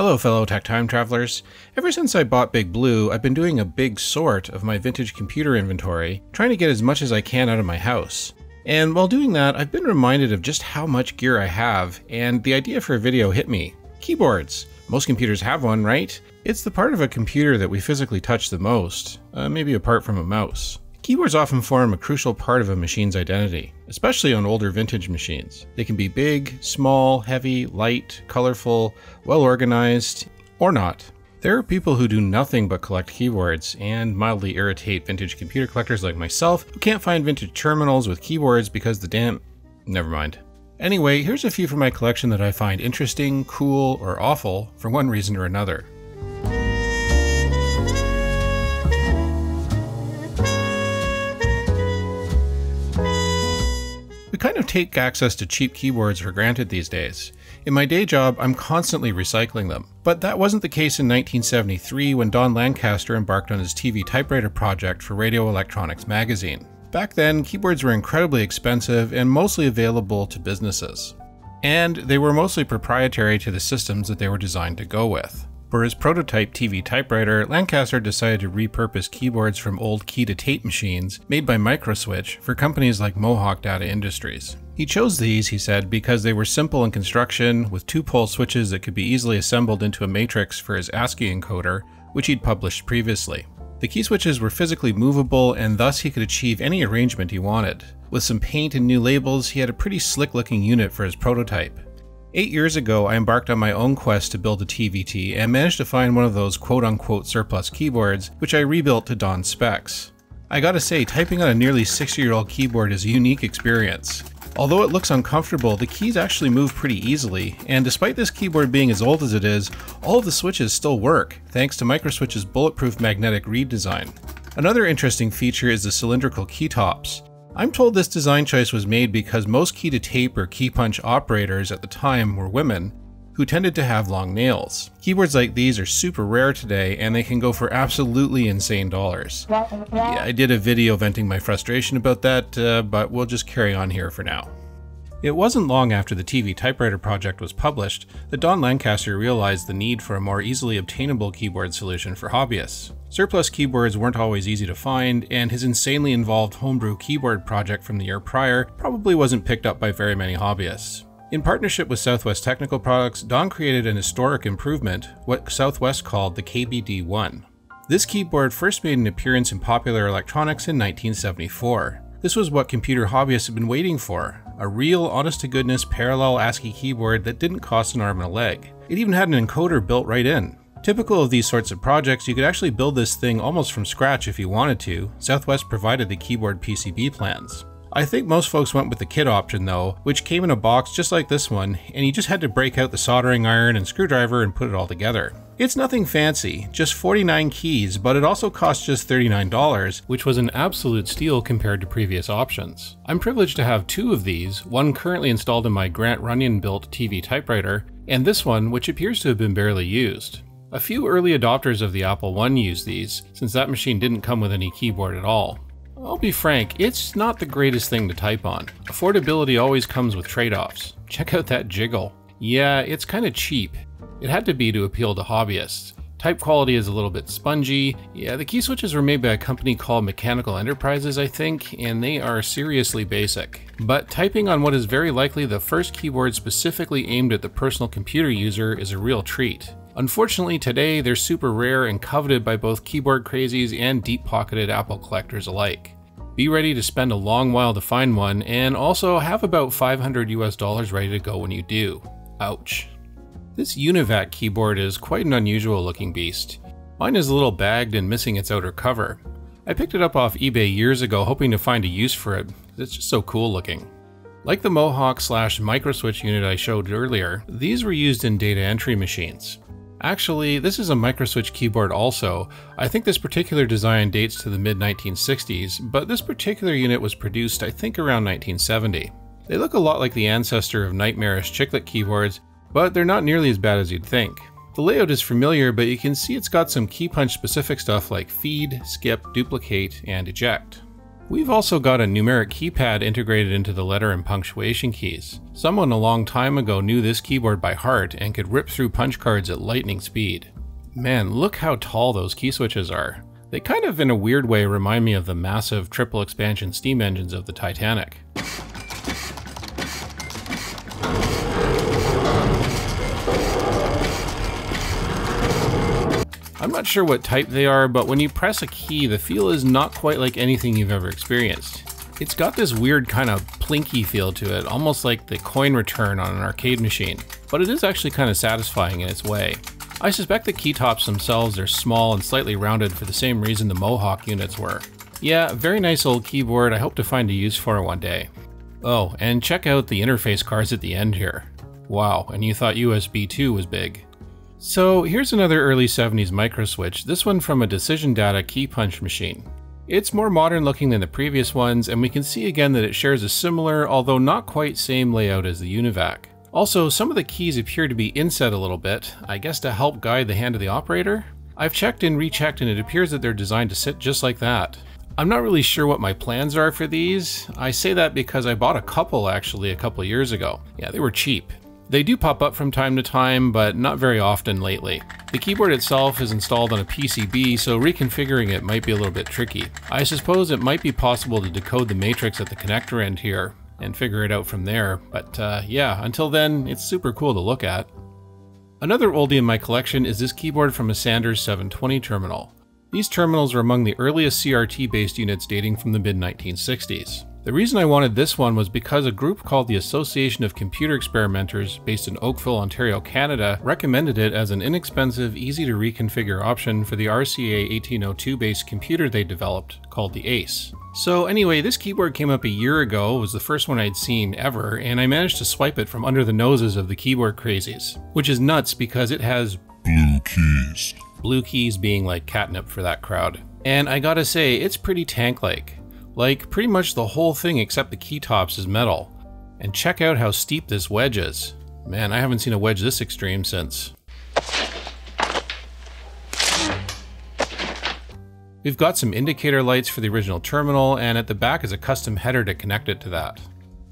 Hello fellow tech time travelers. Ever since I bought Big Blue, I've been doing a big sort of my vintage computer inventory, trying to get as much as I can out of my house. And while doing that, I've been reminded of just how much gear I have, and the idea for a video hit me. Keyboards. Most computers have one, right? It's the part of a computer that we physically touch the most, maybe apart from a mouse. Keyboards often form a crucial part of a machine's identity, especially on older vintage machines. They can be big, small, heavy, light, colorful, well organized, or not. There are people who do nothing but collect keyboards and mildly irritate vintage computer collectors like myself who can't find vintage terminals with keyboards because never mind. Anyway, here's a few from my collection that I find interesting, cool, or awful for one reason or another. We kind of take access to cheap keyboards for granted these days. In my day job, I'm constantly recycling them. But that wasn't the case in 1973 when Don Lancaster embarked on his TV typewriter project for Radio Electronics magazine. Back then, keyboards were incredibly expensive and mostly available to businesses. And they were mostly proprietary to the systems that they were designed to go with. For his prototype TV typewriter, Lancaster decided to repurpose keyboards from old key-to-tape machines made by Microswitch for companies like Mohawk Data Industries. He chose these, he said, because they were simple in construction, with 2-pole switches that could be easily assembled into a matrix for his ASCII encoder, which he'd published previously. The Keyswitches were physically movable, and thus he could achieve any arrangement he wanted. With some paint and new labels, he had a pretty slick-looking unit for his prototype. 8 years ago, I embarked on my own quest to build a TVT and managed to find one of those quote-unquote surplus keyboards, which I rebuilt to Don's specs. I gotta say, typing on a nearly 6-year-old keyboard is a unique experience. Although it looks uncomfortable, the keys actually move pretty easily, and despite this keyboard being as old as it is, all of the switches still work, thanks to Microswitch's bulletproof magnetic reed design. Another interesting feature is the cylindrical keytops. I'm told this design choice was made because most key-to-tape or key-punch operators at the time were women, who tended to have long nails. Keyboards like these are super rare today, and they can go for absolutely insane dollars. Yeah, I did a video venting my frustration about that, but we'll just carry on here for now. It wasn't long after the TV typewriter project was published that Don Lancaster realized the need for a more easily obtainable keyboard solution for hobbyists. Surplus keyboards weren't always easy to find, and his insanely involved homebrew keyboard project from the year prior probably wasn't picked up by very many hobbyists. In partnership with Southwest Technical Products, Don created an historic improvement, what Southwest called the KBD-1. This keyboard first made an appearance in Popular Electronics in 1974. This was what computer hobbyists had been waiting for, a real, honest-to-goodness parallel ASCII keyboard that didn't cost an arm and a leg. It even had an encoder built right in. Typical of these sorts of projects, you could actually build this thing almost from scratch if you wanted to. Southwest provided the keyboard PCB plans. I think most folks went with the kit option though, which came in a box just like this one, and you just had to break out the soldering iron and screwdriver and put it all together. It's nothing fancy, just 49 keys, but it also cost just $39, which was an absolute steal compared to previous options. I'm privileged to have 2 of these, one currently installed in my Grant Runyon-built TV typewriter, and this one, which appears to have been barely used. A few early adopters of the Apple I used these, since that machine didn't come with any keyboard at all. I'll be frank, it's not the greatest thing to type on. Affordability always comes with trade-offs. Check out that jiggle. Yeah, it's kinda cheap. It had to be to appeal to hobbyists. Type quality is a little bit spongy. Yeah, the Keyswitches were made by a company called Mechanical Enterprises, I think, and they are seriously basic. But typing on what is very likely the first keyboard specifically aimed at the personal computer user is a real treat. Unfortunately, today they're super rare and coveted by both keyboard crazies and deep-pocketed Apple collectors alike. Be ready to spend a long while to find one, and also have about $500 US ready to go when you do. Ouch. This Univac keyboard is quite an unusual looking beast. Mine is a little bagged and missing its outer cover. I picked it up off eBay years ago hoping to find a use for it, it's just so cool looking. Like the Mohawk/Microswitch unit I showed earlier, these were used in data entry machines. Actually, this is a Microswitch keyboard also. I think this particular design dates to the mid-1960s, but this particular unit was produced I think around 1970. They look a lot like the ancestor of nightmarish chiclet keyboards, but they're not nearly as bad as you'd think. The layout is familiar, but you can see it's got some key punch specific stuff like feed, skip, duplicate, and eject. We've also got a numeric keypad integrated into the letter and punctuation keys. Someone a long time ago knew this keyboard by heart and could rip through punch cards at lightning speed. Man, look how tall those key switches are. They kind of, in a weird way, remind me of the massive triple expansion steam engines of the Titanic. I'm not sure what type they are, but when you press a key, the feel is not quite like anything you've ever experienced. It's got this weird kind of plinky feel to it, almost like the coin return on an arcade machine, but it is actually kind of satisfying in its way. I suspect the key tops themselves are small and slightly rounded for the same reason the Mohawk units were. Yeah, very nice old keyboard I hope to find a use for one day. Oh, and check out the interface cards at the end here. Wow, and you thought USB 2 was big. So here's another early 70s Microswitch, this one from a Decision Data key punch machine. It's more modern looking than the previous ones, and we can see again that it shares a similar, although not quite same layout as the Univac. Also, some of the keys appear to be inset a little bit, I guess to help guide the hand of the operator? I've checked and rechecked and it appears that they're designed to sit just like that. I'm not really sure what my plans are for these. I say that because I bought a couple actually a couple years ago. Yeah, they were cheap. They do pop up from time to time, but not very often lately. The keyboard itself is installed on a PCB, so reconfiguring it might be a little bit tricky. I suppose it might be possible to decode the matrix at the connector end here and figure it out from there, but yeah, until then, it's super cool to look at. Another oldie in my collection is this keyboard from a Sanders 720 terminal. These terminals are among the earliest CRT-based units dating from the mid-1960s. The reason I wanted this one was because a group called the Association of Computer Experimenters, based in Oakville, Ontario, Canada, recommended it as an inexpensive, easy to reconfigure option for the RCA 1802 based computer they developed, called the ACE. So anyway, this keyboard came up a year ago, was the first one I'd seen ever, and I managed to swipe it from under the noses of the keyboard crazies. Which is nuts because it has blue keys. Blue keys being like catnip for that crowd. And I gotta say, it's pretty tank-like. Like, pretty much the whole thing except the key tops is metal. And check out how steep this wedge is. Man, I haven't seen a wedge this extreme since. We've got some indicator lights for the original terminal, and at the back is a custom header to connect it to that.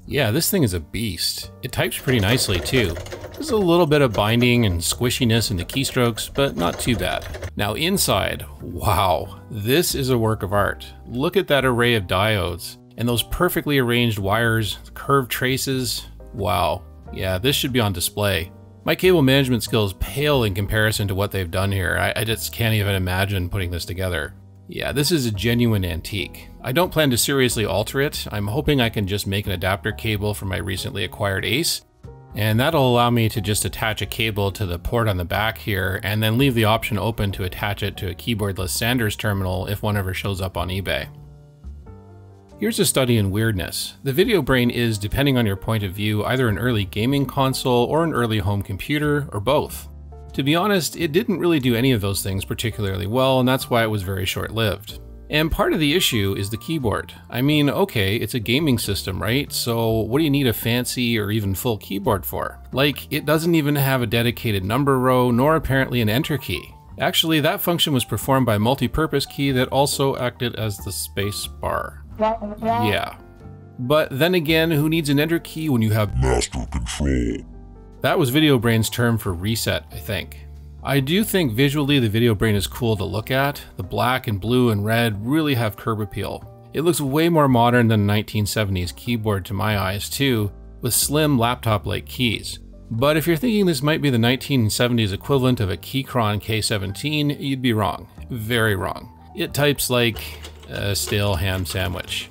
Yeah, this thing is a beast. It types pretty nicely too. There's a little bit of binding and squishiness in the keystrokes, but not too bad. Now inside, wow, this is a work of art. Look at that array of diodes, and those perfectly arranged wires, curved traces. Wow, yeah, this should be on display. My cable management skills pale in comparison to what they've done here. I just can't even imagine putting this together. Yeah, this is a genuine antique. I don't plan to seriously alter it. I'm hoping I can just make an adapter cable for my recently acquired ACE, and that'll allow me to just attach a cable to the port on the back here, and then leave the option open to attach it to a keyboardless Sanders terminal if one ever shows up on eBay. Here's a study in weirdness. The Videobrain is, depending on your point of view, either an early gaming console or an early home computer, or both. To be honest, it didn't really do any of those things particularly well, and that's why it was very short-lived. And part of the issue is the keyboard. I mean, okay, it's a gaming system, right? So what do you need a fancy or even full keyboard for? Like, it doesn't even have a dedicated number row, nor apparently an enter key. Actually, that function was performed by a multi-purpose key that also acted as the space bar. Yeah. But then again, who needs an enter key when you have master control? That was Videobrain's term for reset, I think. I do think visually the Videobrain is cool to look at. The black and blue and red really have curb appeal. It looks way more modern than a 1970s keyboard to my eyes too, with slim laptop-like keys. But if you're thinking this might be the 1970s equivalent of a Keychron K17, you'd be wrong. Very wrong. It types like a stale ham sandwich.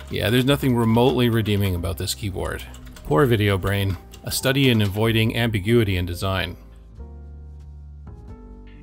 Yeah, there's nothing remotely redeeming about this keyboard. Poor Videobrain. A study in avoiding ambiguity in design.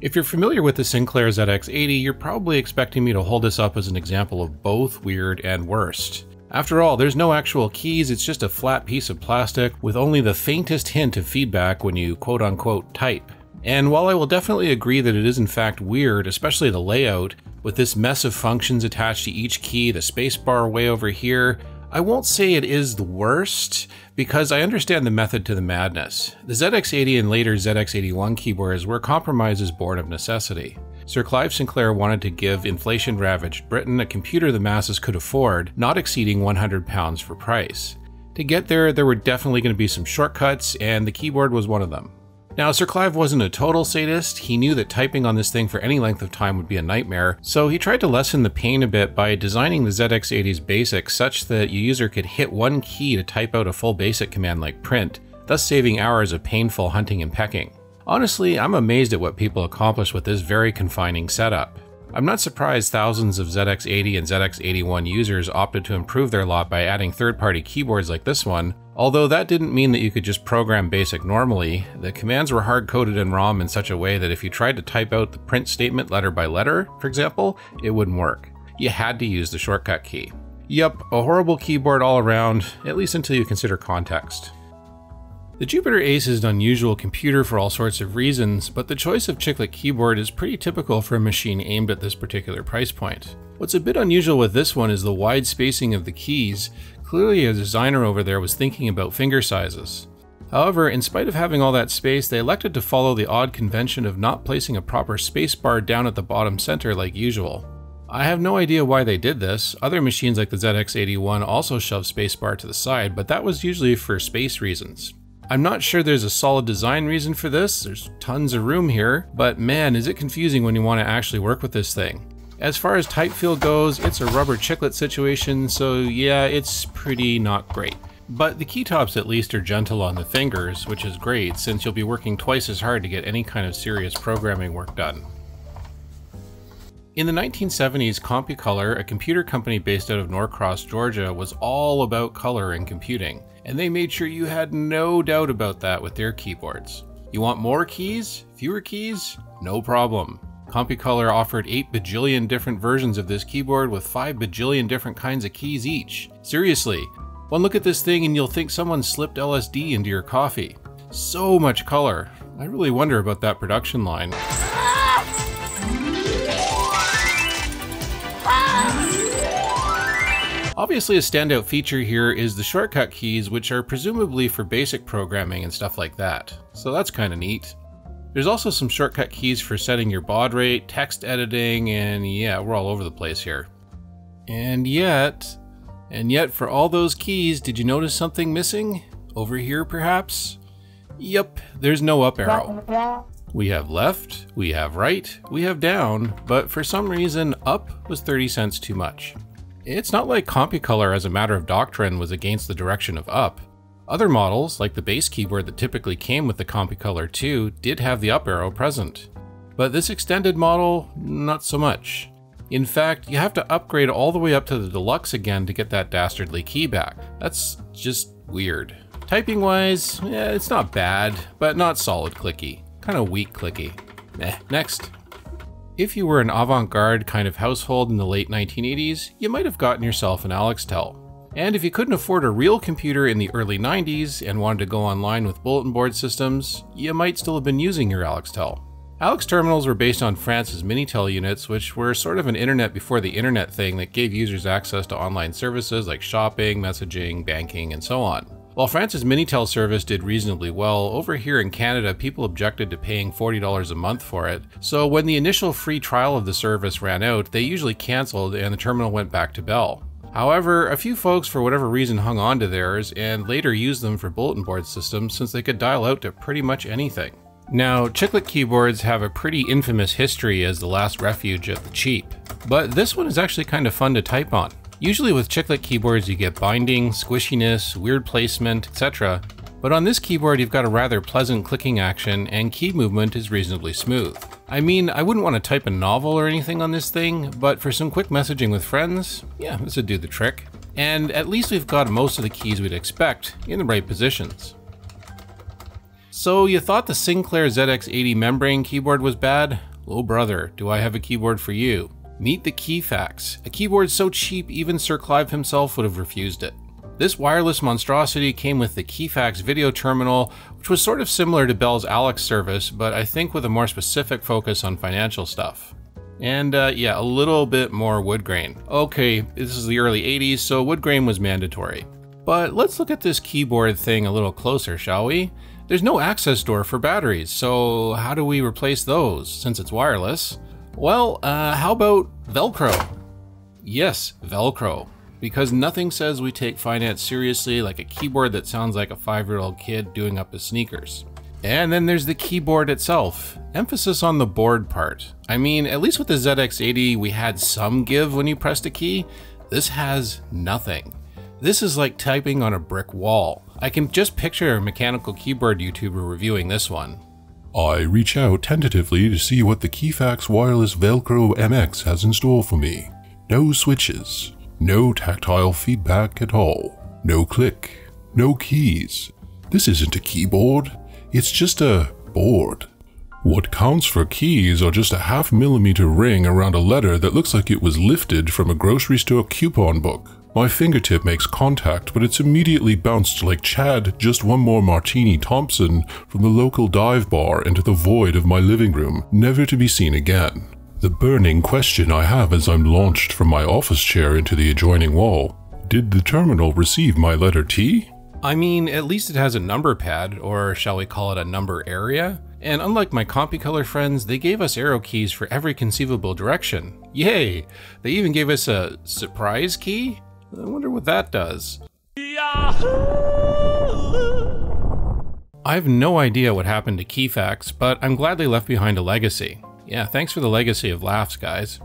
If you're familiar with the Sinclair ZX80, you're probably expecting me to hold this up as an example of both weird and worst. After all, there's no actual keys, it's just a flat piece of plastic with only the faintest hint of feedback when you quote-unquote type. And while I will definitely agree that it is in fact weird, especially the layout, with this mess of functions attached to each key, the spacebar way over here, I won't say it is the worst, because I understand the method to the madness. The ZX80 and later ZX81 keyboards were compromises born of necessity. Sir Clive Sinclair wanted to give inflation-ravaged Britain a computer the masses could afford, not exceeding £100 for price. To get there, there were definitely going to be some shortcuts, and the keyboard was one of them. Now, Sir Clive wasn't a total sadist. He knew that typing on this thing for any length of time would be a nightmare, so he tried to lessen the pain a bit by designing the ZX80's BASIC such that your user could hit one key to type out a full BASIC command like print, thus saving hours of painful hunting and pecking. Honestly, I'm amazed at what people accomplish with this very confining setup. I'm not surprised thousands of ZX80 and ZX81 users opted to improve their lot by adding third-party keyboards like this one, although that didn't mean that you could just program BASIC normally. The commands were hard-coded in ROM in such a way that if you tried to type out the print statement letter by letter, for example, it wouldn't work. You had to use the shortcut key. Yup, a horrible keyboard all around, at least until you consider context. The Jupiter Ace is an unusual computer for all sorts of reasons, but the choice of Chiclet keyboard is pretty typical for a machine aimed at this particular price point. What's a bit unusual with this one is the wide spacing of the keys. Clearly a designer over there was thinking about finger sizes. However, in spite of having all that space, they elected to follow the odd convention of not placing a proper spacebar down at the bottom center like usual. I have no idea why they did this. Other machines like the ZX81 also shove spacebar to the side, but that was usually for space reasons. I'm not sure there's a solid design reason for this, there's tons of room here, but man, is it confusing when you want to actually work with this thing. As far as type feel goes, it's a rubber chiclet situation, so yeah, it's pretty not great. But the keytops at least are gentle on the fingers, which is great since you'll be working twice as hard to get any kind of serious programming work done. In the 1970s, Compucolor, a computer company based out of Norcross, Georgia, was all about color in computing, and they made sure you had no doubt about that with their keyboards. You want more keys? Fewer keys? No problem. Compucolor offered 8 bajillion different versions of this keyboard with 5 bajillion different kinds of keys each. Seriously, one look at this thing and you'll think someone slipped LSD into your coffee. So much color. I really wonder about that production line. Obviously a standout feature here is the shortcut keys, which are presumably for basic programming and stuff like that. So that's kind of neat. There's also some shortcut keys for setting your baud rate, text editing, and yeah, we're all over the place here. And yet for all those keys, did you notice something missing? Over here perhaps? Yep, there's no up arrow. We have left, we have right, we have down, but for some reason up was 30 cents too much. It's not like Compucolor as a matter of doctrine was against the direction of up. Other models, like the base keyboard that typically came with the Compucolor 2, did have the up arrow present. But this extended model, not so much. In fact, you have to upgrade all the way up to the Deluxe again to get that dastardly key back. That's just weird. Typing wise, yeah, it's not bad, but not solid clicky. Kind of weak clicky. Next. If you were an avant-garde kind of household in the late 1980s, you might have gotten yourself an Alextel. And if you couldn't afford a real computer in the early 90s and wanted to go online with bulletin board systems, you might still have been using your Alextel. Alex terminals were based on France's Minitel units, which were sort of an internet before the internet thing that gave users access to online services like shopping, messaging, banking, and so on. While France's Minitel service did reasonably well, over here in Canada people objected to paying $40 a month for it, so when the initial free trial of the service ran out, they usually cancelled and the terminal went back to Bell. However, a few folks for whatever reason hung on to theirs and later used them for bulletin board systems since they could dial out to pretty much anything. Now, Chiclet keyboards have a pretty infamous history as the last refuge of the cheap, but this one is actually kind of fun to type on. Usually with Chiclet keyboards you get binding, squishiness, weird placement, etc. But on this keyboard you've got a rather pleasant clicking action and key movement is reasonably smooth. I mean, I wouldn't want to type a novel or anything on this thing, but for some quick messaging with friends, yeah, this would do the trick. And at least we've got most of the keys we'd expect in the right positions. So you thought the Sinclair ZX80 membrane keyboard was bad? Oh brother, do I have a keyboard for you. Meet the Keyfax, a keyboard so cheap even Sir Clive himself would have refused it. This wireless monstrosity came with the Keyfax video terminal, which was sort of similar to Bell's Alex service, but I think with a more specific focus on financial stuff. And yeah, a little bit more wood grain. Okay, this is the early 80s, so wood grain was mandatory. But let's look at this keyboard thing a little closer, shall we? There's no access door for batteries, so how do we replace those, since it's wireless? Well, how about Velcro? Yes, Velcro. Because nothing says we take finance seriously like a keyboard that sounds like a 5-year-old kid doing up his sneakers. And then there's the keyboard itself. Emphasis on the board part. I mean, at least with the ZX80, we had some give when you pressed a key. This has nothing. This is like typing on a brick wall. I can just picture a mechanical keyboard YouTuber reviewing this one. I reach out tentatively to see what the Keyfax Wireless Velcro MX has in store for me. No switches, no tactile feedback at all, no click, no keys. This isn't a keyboard, it's just a board. What counts for keys are just a 0.5 millimeter ring around a letter that looks like it was lifted from a grocery store coupon book. My fingertip makes contact, but it's immediately bounced like Chad, just one more Martini Thompson, from the local dive bar into the void of my living room, never to be seen again. The burning question I have as I'm launched from my office chair into the adjoining wall: did the terminal receive my letter T? I mean, at least it has a number pad, or shall we call it a number area? And unlike my Compucolor friends, they gave us arrow keys for every conceivable direction. Yay! They even gave us a surprise key? I wonder what that does. Yahoo! I have no idea what happened to Keyfax, but I'm glad they left behind a legacy. Yeah, thanks for the legacy of laughs, guys.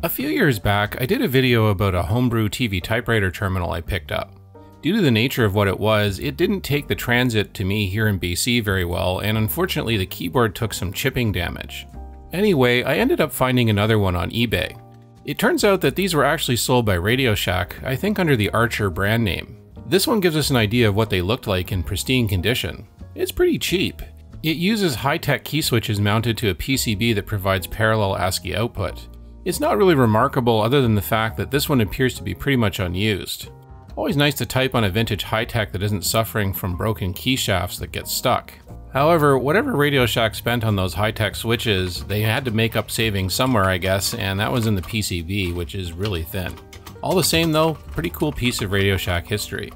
A few years back, I did a video about a homebrew TV typewriter terminal I picked up. Due to the nature of what it was, it didn't take the transit to me here in BC very well, and unfortunately the keyboard took some chipping damage. Anyway, I ended up finding another one on eBay. It turns out that these were actually sold by Radio Shack, I think under the Archer brand name. This one gives us an idea of what they looked like in pristine condition. It's pretty cheap. It uses high-tech key switches mounted to a PCB that provides parallel ASCII output. It's not really remarkable other than the fact that this one appears to be pretty much unused. Always nice to type on a vintage high-tech that isn't suffering from broken key shafts that get stuck. However, whatever Radio Shack spent on those high-tech switches, they had to make up savings somewhere, I guess, and that was in the PCB, which is really thin. All the same though, pretty cool piece of Radio Shack history.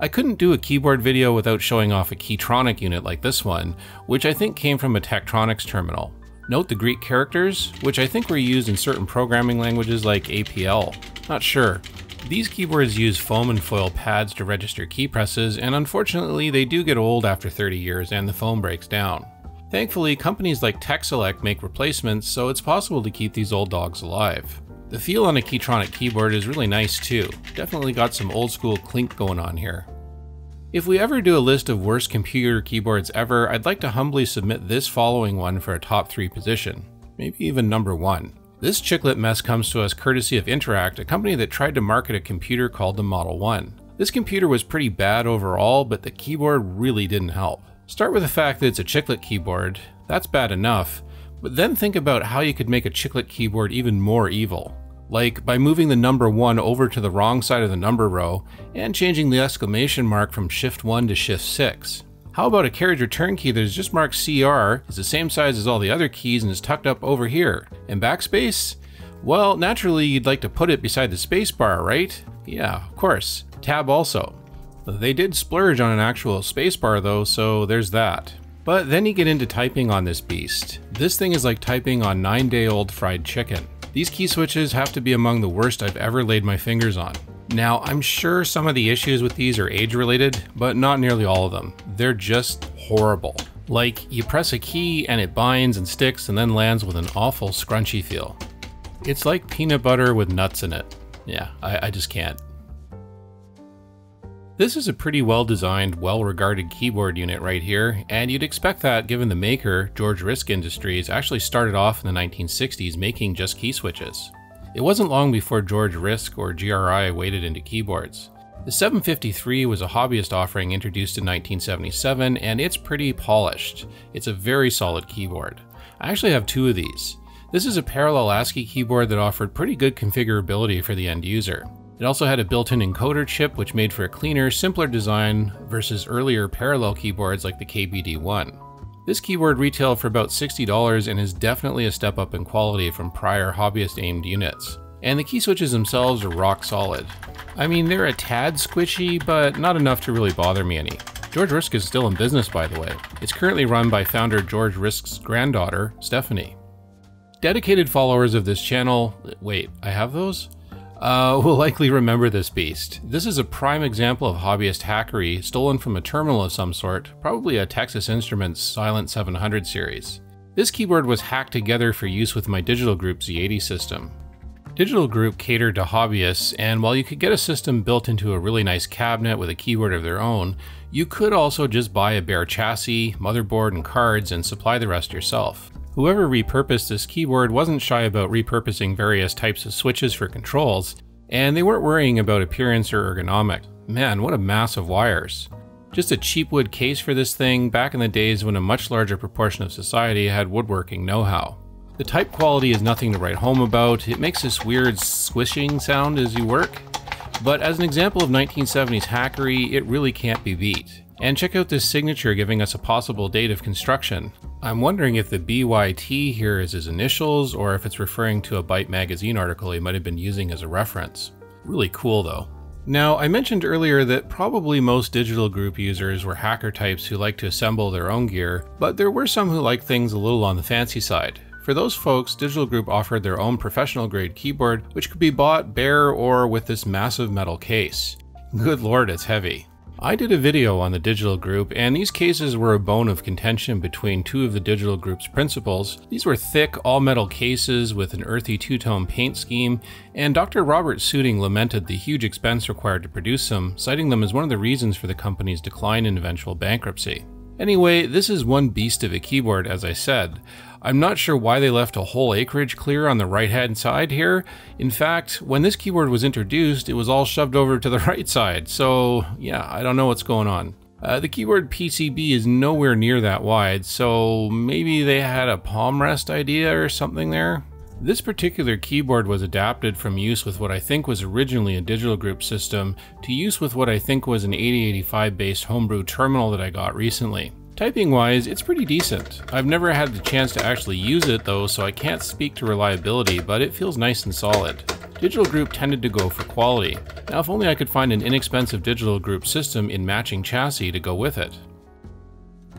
I couldn't do a keyboard video without showing off a Keytronic unit like this one, which I think came from a Tektronix terminal. Note the Greek characters, which I think were used in certain programming languages like APL. Not sure. These keyboards use foam and foil pads to register key presses, and unfortunately they do get old after 30 years and the foam breaks down. Thankfully, companies like TechSelect make replacements, so it's possible to keep these old dogs alive. The feel on a Keytronic keyboard is really nice too. Definitely got some old school clink going on here. If we ever do a list of worst computer keyboards ever, I'd like to humbly submit this following one for a top 3 position. Maybe even number 1. This chiclet mess comes to us courtesy of Interact, a company that tried to market a computer called the Model 1. This computer was pretty bad overall, but the keyboard really didn't help. Start with the fact that it's a chiclet keyboard. That's bad enough, but then think about how you could make a chiclet keyboard even more evil. Like by moving the number 1 over to the wrong side of the number row and changing the exclamation mark from Shift 1 to Shift 6. How about a carriage return key that is just marked CR, is the same size as all the other keys and is tucked up over here? And backspace? Well, naturally you'd like to put it beside the space bar, right? Yeah, of course. Tab also. They did splurge on an actual space bar though, so there's that. But then you get into typing on this beast. This thing is like typing on 9-day-old fried chicken. These key switches have to be among the worst I've ever laid my fingers on. Now, I'm sure some of the issues with these are age-related, but not nearly all of them. They're just horrible. Like, you press a key and it binds and sticks and then lands with an awful scrunchy feel. It's like peanut butter with nuts in it. Yeah, I just can't. This is a pretty well-designed, well-regarded keyboard unit right here, and you'd expect that given the maker, George Risk Industries, actually started off in the 1960s making just key switches. It wasn't long before George Risk or GRI waded into keyboards. The 753 was a hobbyist offering introduced in 1977, and it's pretty polished. It's a very solid keyboard. I actually have 2 of these. This is a parallel ASCII keyboard that offered pretty good configurability for the end user. It also had a built-in encoder chip which made for a cleaner, simpler design versus earlier parallel keyboards like the KBD1. This keyboard retailed for about $60 and is definitely a step up in quality from prior hobbyist-aimed units. And the key switches themselves are rock solid. I mean, they're a tad squishy, but not enough to really bother me any. George Risk is still in business, by the way. It's currently run by founder George Risk's granddaughter, Stephanie. Dedicated followers of this channel, wait, I have those? Will likely remember this beast. This is a prime example of hobbyist hackery stolen from a terminal of some sort, probably a Texas Instruments Silent 700 series. This keyboard was hacked together for use with my Digital Group Z80 system. Digital Group catered to hobbyists, and while you could get a system built into a really nice cabinet with a keyboard of their own, you could also just buy a bare chassis, motherboard, and cards and supply the rest yourself. Whoever repurposed this keyboard wasn't shy about repurposing various types of switches for controls, and they weren't worrying about appearance or ergonomics. Man, what a mass of wires. Just a cheap wood case for this thing back in the days when a much larger proportion of society had woodworking know-how. The type quality is nothing to write home about. It makes this weird squishing sound as you work, but as an example of 1970s hackery, it really can't be beat. And check out this signature giving us a possible date of construction. I'm wondering if the BYT here is his initials or if it's referring to a Byte magazine article he might have been using as a reference. Really cool though. Now, I mentioned earlier that probably most Digital Group users were hacker types who like to assemble their own gear, but there were some who liked things a little on the fancy side. For those folks, Digital Group offered their own professional grade keyboard, which could be bought bare or with this massive metal case. Good lord, it's heavy. I did a video on the Digital Group, and these cases were a bone of contention between two of the Digital Group's principals. These were thick, all-metal cases with an earthy two-tone paint scheme, and Dr. Robert Suding lamented the huge expense required to produce them, citing them as one of the reasons for the company's decline and eventual bankruptcy. Anyway, this is one beast of a keyboard, as I said. I'm not sure why they left a whole acreage clear on the right-hand side here. In fact, when this keyboard was introduced, it was all shoved over to the right side, so yeah, I don't know what's going on. The keyboard PCB is nowhere near that wide, so maybe they had a palm rest idea or something there? This particular keyboard was adapted from use with what I think was originally a Digital Group system to use with what I think was an 8085 based homebrew terminal that I got recently. Typing wise, it's pretty decent. I've never had the chance to actually use it though, so I can't speak to reliability, but it feels nice and solid. Digital Group tended to go for quality. Now if only I could find an inexpensive Digital Group system in matching chassis to go with it.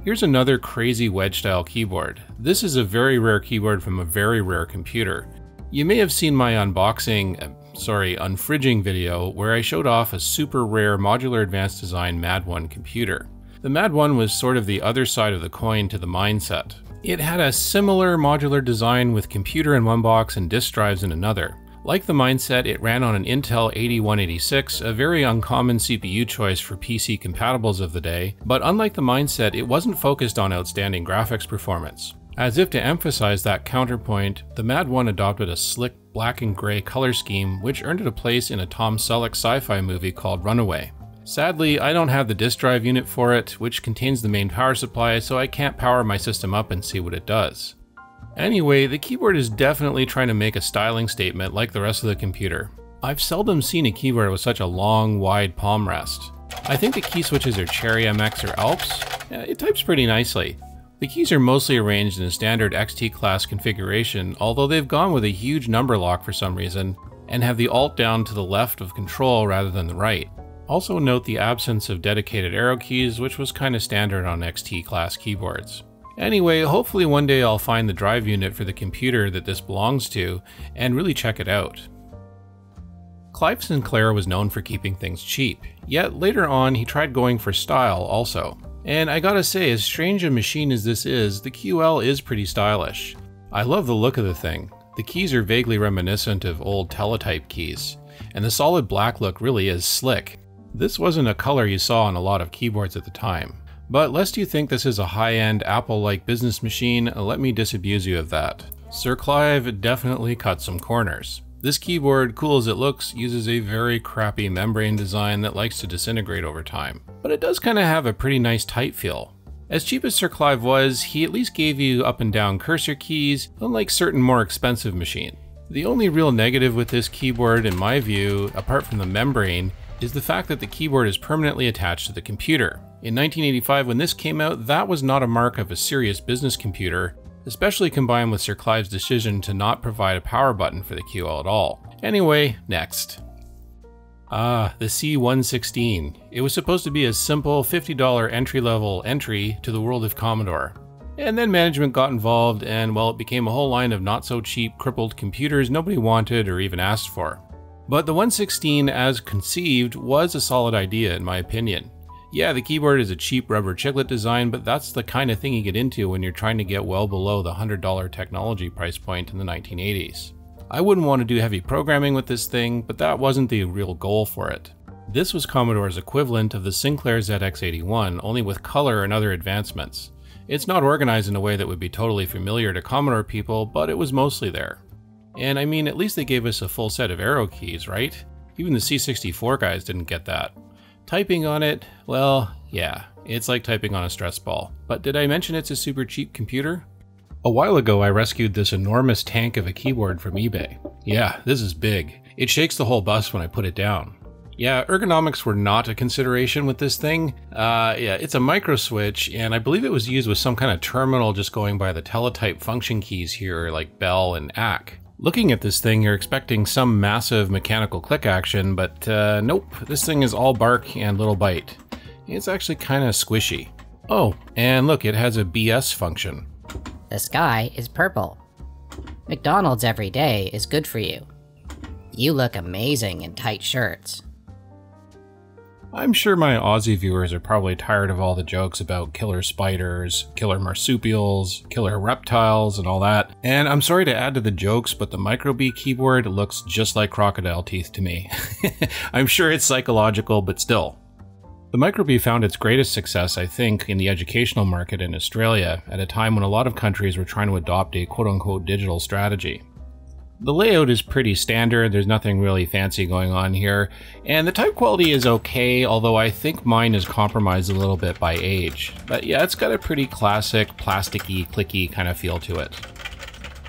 Here's another crazy wedge style keyboard. This is a very rare keyboard from a very rare computer. You may have seen my unfridging video where I showed off a super rare modular advanced design MAD 1 computer. The MAD 1 was sort of the other side of the coin to the Mindset. It had a similar modular design with computer in one box and disk drives in another. Like the Mindset, it ran on an Intel 8186, a very uncommon CPU choice for PC compatibles of the day, but unlike the Mindset, it wasn't focused on outstanding graphics performance. As if to emphasize that counterpoint, the MAD 1 adopted a slick black and gray color scheme which earned it a place in a Tom Selleck sci-fi movie called Runaway. Sadly, I don't have the disk drive unit for it, which contains the main power supply, so I can't power my system up and see what it does. Anyway, the keyboard is definitely trying to make a styling statement like the rest of the computer. I've seldom seen a keyboard with such a long, wide palm rest. I think the Keyswitches are Cherry MX or Alps. It types pretty nicely. The keys are mostly arranged in a standard XT class configuration, although they've gone with a huge number lock for some reason, and have the Alt down to the left of Control rather than the right. Also note the absence of dedicated arrow keys, which was kinda standard on XT class keyboards. Anyway, hopefully one day I'll find the drive unit for the computer that this belongs to, and really check it out. Clive Sinclair was known for keeping things cheap, yet later on he tried going for style also. And I gotta say, as strange a machine as this is, the QL is pretty stylish. I love the look of the thing. The keys are vaguely reminiscent of old teletype keys, and the solid black look really is slick. This wasn't a color you saw on a lot of keyboards at the time. But lest you think this is a high-end Apple-like business machine, let me disabuse you of that. Sir Clive definitely cut some corners. This keyboard, cool as it looks, uses a very crappy membrane design that likes to disintegrate over time. But it does kind of have a pretty nice type feel. As cheap as Sir Clive was, he at least gave you up and down cursor keys, unlike certain more expensive machines. The only real negative with this keyboard, in my view, apart from the membrane, is the fact that the keyboard is permanently attached to the computer. In 1985, when this came out, that was not a mark of a serious business computer, especially combined with Sir Clive's decision to not provide a power button for the QL at all. Anyway, next. The C116. It was supposed to be a simple $50 entry-level entry to the world of Commodore. And then management got involved and, well, it became a whole line of not so cheap, crippled computers nobody wanted or even asked for. But the 116 as conceived was a solid idea in my opinion. Yeah, the keyboard is a cheap rubber chiclet design, but that's the kind of thing you get into when you're trying to get well below the $100 technology price point in the 1980s. I wouldn't want to do heavy programming with this thing, but that wasn't the real goal for it. This was Commodore's equivalent of the Sinclair ZX81, only with color and other advancements. It's not organized in a way that would be totally familiar to Commodore people, but it was mostly there. And I mean, at least they gave us a full set of arrow keys, right? Even the C64 guys didn't get that. Typing on it, well, yeah, it's like typing on a stress ball. But did I mention it's a super cheap computer? A while ago, I rescued this enormous tank of a keyboard from eBay. Yeah, this is big. It shakes the whole bus when I put it down. Yeah, ergonomics were not a consideration with this thing. Yeah, it's a Microswitch, and I believe it was used with some kind of terminal just going by the teletype function keys here, like Bell and ACK. Looking at this thing, you're expecting some massive mechanical click action, but nope, this thing is all bark and little bite. It's actually kind of squishy. Oh, and look, it has a BS function. The sky is purple. McDonald's every day is good for you. You look amazing in tight shirts. I'm sure my Aussie viewers are probably tired of all the jokes about killer spiders, killer marsupials, killer reptiles, and all that. And I'm sorry to add to the jokes, but the Microbee keyboard looks just like crocodile teeth to me. I'm sure it's psychological, but still. The Microbee found its greatest success, I think, in the educational market in Australia, at a time when a lot of countries were trying to adopt a quote-unquote digital strategy. The layout is pretty standard, there's nothing really fancy going on here, and the type quality is okay, although I think mine is compromised a little bit by age. But yeah, it's got a pretty classic, plasticky, clicky kind of feel to it.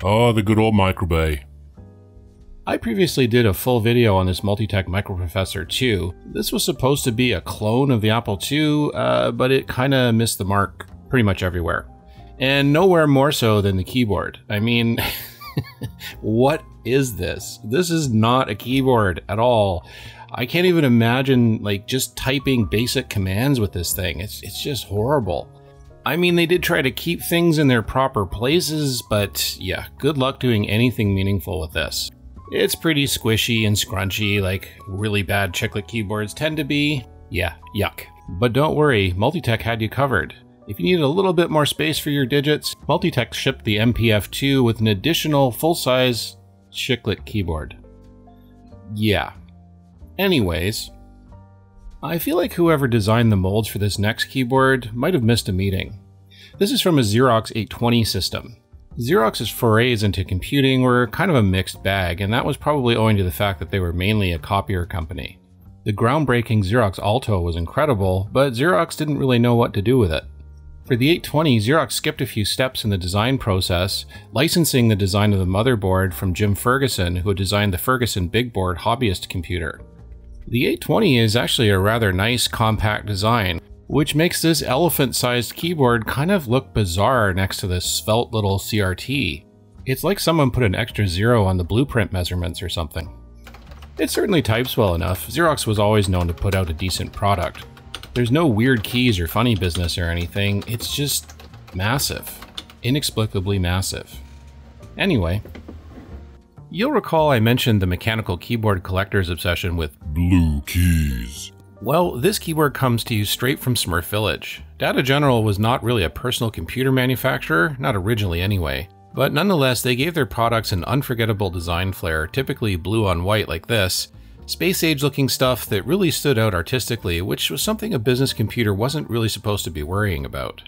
Oh, the good old Microbee. I previously did a full video on this Multitech Microprofessor II. This was supposed to be a clone of the Apple II, but it kind of missed the mark pretty much everywhere. And nowhere more so than the keyboard. I mean... What is this? This is not a keyboard at all. I can't even imagine like just typing basic commands with this thing. It's just horrible. I mean, they did try to keep things in their proper places, but yeah, good luck doing anything meaningful with this. It's pretty squishy and scrunchy like really bad chiclet keyboards tend to be. Yeah, yuck. But don't worry, Multitech had you covered. If you needed a little bit more space for your digits, Multitech shipped the MPF2 with an additional full-size chiclet keyboard. Yeah. Anyways, I feel like whoever designed the molds for this next keyboard might have missed a meeting. This is from a Xerox 820 system. Xerox's forays into computing were kind of a mixed bag, and that was probably owing to the fact that they were mainly a copier company. The groundbreaking Xerox Alto was incredible, but Xerox didn't really know what to do with it. For the 820, Xerox skipped a few steps in the design process, licensing the design of the motherboard from Jim Ferguson, who had designed the Ferguson Big Board hobbyist computer. The 820 is actually a rather nice, compact design, which makes this elephant-sized keyboard kind of look bizarre next to this svelte little CRT. It's like someone put an extra zero on the blueprint measurements or something. It certainly types well enough. Xerox was always known to put out a decent product. There's no weird keys or funny business or anything, it's just massive. Inexplicably massive. Anyway, you'll recall I mentioned the mechanical keyboard collector's obsession with Blue keys. Well, this keyboard comes to you straight from Smurf Village. Data General was not really a personal computer manufacturer, not originally anyway, but nonetheless they gave their products an unforgettable design flair, typically blue on white like this, space-age looking stuff that really stood out artistically, which was something a business computer wasn't really supposed to be worrying about.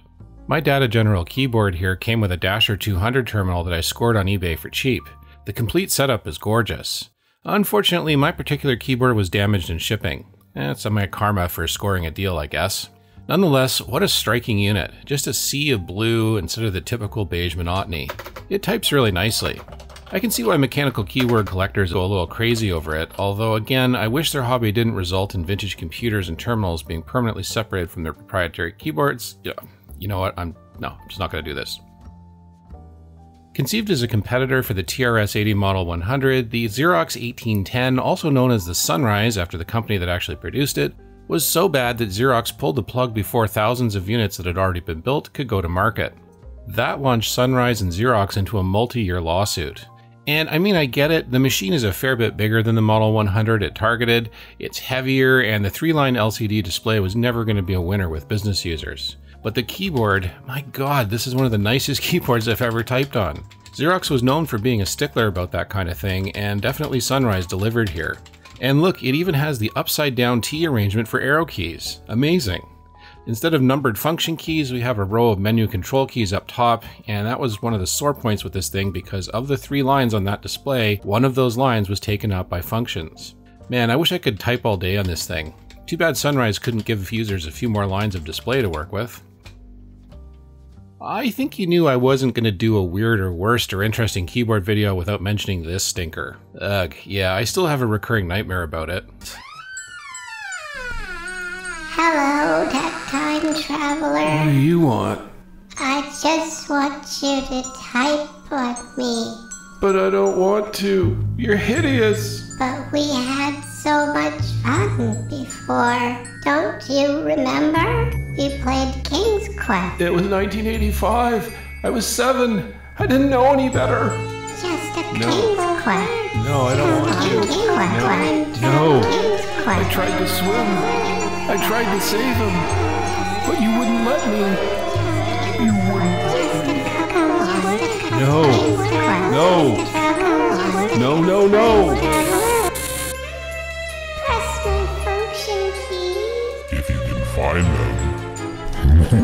My Data General keyboard here came with a Dasher 200 terminal that I scored on eBay for cheap. The complete setup is gorgeous. Unfortunately, my particular keyboard was damaged in shipping. That's my karma for scoring a deal, I guess. Nonetheless, what a striking unit. Just a sea of blue instead of the typical beige monotony. It types really nicely. I can see why mechanical keyboard collectors go a little crazy over it, although again, I wish their hobby didn't result in vintage computers and terminals being permanently separated from their proprietary keyboards. Yeah, you know what, I'm just not going to do this. Conceived as a competitor for the TRS-80 Model 100, the Xerox 1810, also known as the Sunrise after the company that actually produced it, was so bad that Xerox pulled the plug before thousands of units that had already been built could go to market. That launched Sunrise and Xerox into a multi-year lawsuit. And I mean, I get it, the machine is a fair bit bigger than the Model 100 it targeted, it's heavier, and the 3-line LCD display was never going to be a winner with business users. But the keyboard, my god, this is one of the nicest keyboards I've ever typed on. Xerox was known for being a stickler about that kind of thing, and definitely Sunrise delivered here. And look, it even has the upside down T arrangement for arrow keys. Amazing. Instead of numbered function keys, we have a row of menu control keys up top, and that was one of the sore points with this thing because of the 3 lines on that display, one of those lines was taken up by functions. Man, I wish I could type all day on this thing. Too bad Sunrise couldn't give users a few more lines of display to work with. I think you knew I wasn't going to do a weird or worst or interesting keyboard video without mentioning this stinker. Ugh, yeah, I still have a recurring nightmare about it. Hello, that time traveler. What do you want? I just want you to type on me. But I don't want to. You're hideous. But we had so much fun before. Don't you remember? We played King's Quest. It was 1985. I was 7. I didn't know any better. Just a King's Quest. No, I don't want to. No. I tried to swim. I tried to save him, but you wouldn't let me. You wouldn't let me. No. No. No, no, no. Press my function keys. If you can find them.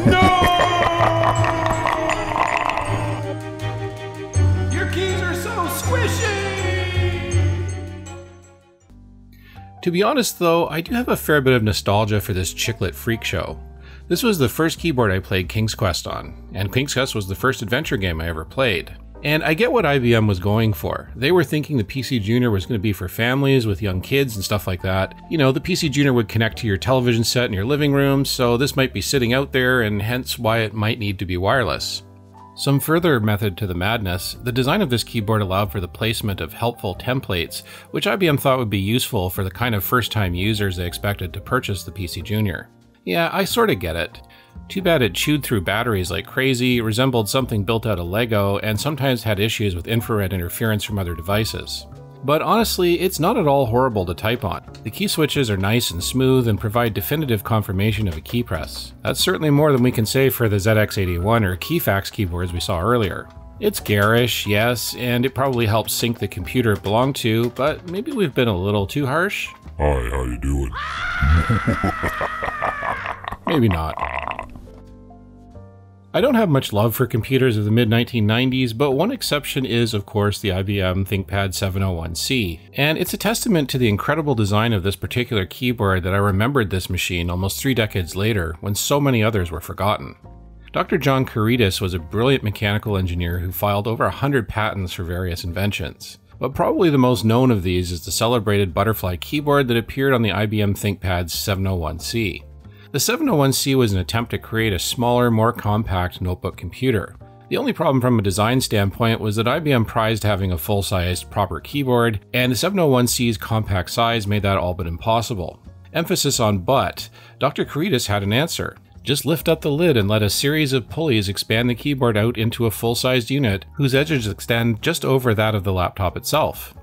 No! Your keys are so squishy! To be honest though, I do have a fair bit of nostalgia for this Chiclet freak show. This was the first keyboard I played King's Quest on, and King's Quest was the first adventure game I ever played. And I get what IBM was going for. They were thinking the PCjr was going to be for families with young kids and stuff like that. You know, the PCjr would connect to your television set in your living room, so this might be sitting out there and hence why it might need to be wireless. Some further method to the madness, the design of this keyboard allowed for the placement of helpful templates, which IBM thought would be useful for the kind of first-time users they expected to purchase the PCjr. Yeah, I sorta get it. Too bad it chewed through batteries like crazy, resembled something built out of Lego, and sometimes had issues with infrared interference from other devices. But honestly, it's not at all horrible to type on. The key switches are nice and smooth and provide definitive confirmation of a key press. That's certainly more than we can say for the ZX81 or Keyfax keyboards we saw earlier. It's garish, yes, and it probably helps sync the computer it belonged to, but maybe we've been a little too harsh? Hi, how you doing? Maybe not. I don't have much love for computers of the mid-1990s, but one exception is, of course, the IBM Thinkpad 701C, and it's a testament to the incredible design of this particular keyboard that I remembered this machine almost 3 decades later, when so many others were forgotten. Dr. John Caritas was a brilliant mechanical engineer who filed over 100 patents for various inventions. But probably the most known of these is the celebrated butterfly keyboard that appeared on the IBM Thinkpad's 701C. The 701C was an attempt to create a smaller, more compact notebook computer. The only problem from a design standpoint was that IBM prized having a full-sized, proper keyboard, and the 701C's compact size made that all but impossible. Emphasis on but, Dr. Caritas had an answer. Just lift up the lid and let a series of pulleys expand the keyboard out into a full-sized unit whose edges extend just over that of the laptop itself.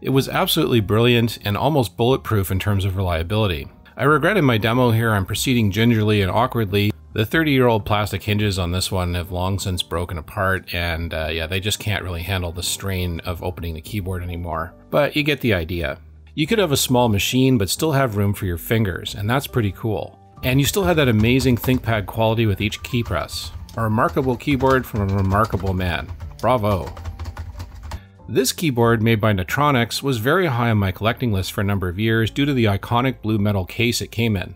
It was absolutely brilliant and almost bulletproof in terms of reliability. I regret in my demo here I'm proceeding gingerly and awkwardly. The 30-year-old plastic hinges on this one have long since broken apart, and yeah, they just can't really handle the strain of opening the keyboard anymore. But you get the idea. You could have a small machine but still have room for your fingers, and that's pretty cool. And you still have that amazing ThinkPad quality with each key press. A remarkable keyboard from a remarkable man. Bravo. This keyboard, made by Netronics, was very high on my collecting list for a number of years due to the iconic blue metal case it came in.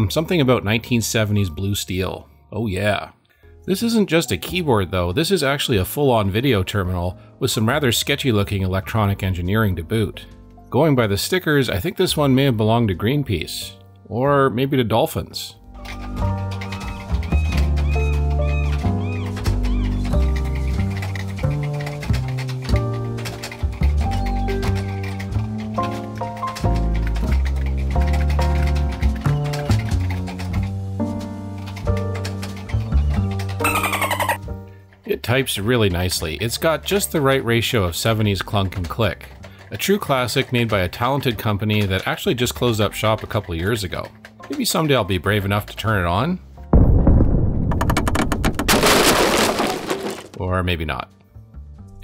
Something about 1970s blue steel. Oh yeah. This isn't just a keyboard though, this is actually a full-on video terminal with some rather sketchy looking electronic engineering to boot. Going by the stickers, I think this one may have belonged to Greenpeace. Or maybe to Dolphins. types really nicely. It's got just the right ratio of 70s clunk and click. A true classic made by a talented company that actually just closed up shop a couple of years ago. Maybe someday I'll be brave enough to turn it on. Or maybe not.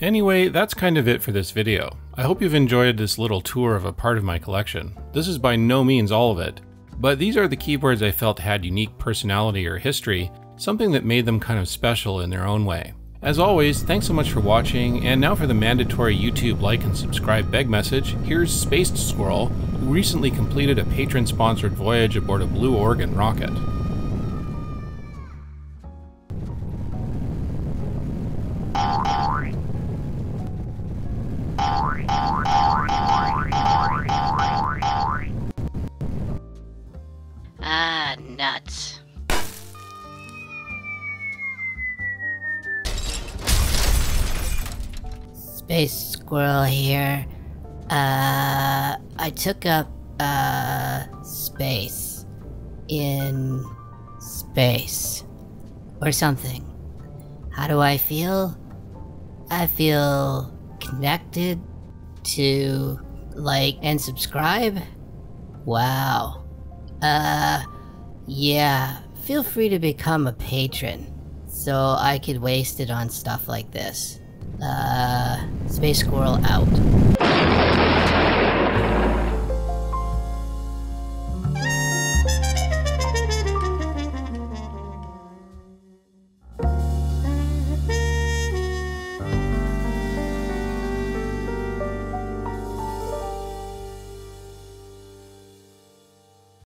Anyway, that's kind of it for this video. I hope you've enjoyed this little tour of a part of my collection. This is by no means all of it, but these are the keyboards I felt had unique personality or history, something that made them kind of special in their own way. As always, thanks so much for watching, and now for the mandatory YouTube like and subscribe beg message, here's Spaced Squirrel, who recently completed a patron-sponsored voyage aboard a Blue Organ rocket. Ah, nuts. Space Squirrel here. I took up, space. In space. Or something. How do I feel? I feel connected to like and subscribe? Wow. Yeah, feel free to become a patron, so I could waste it on stuff like this. Space Squirrel out.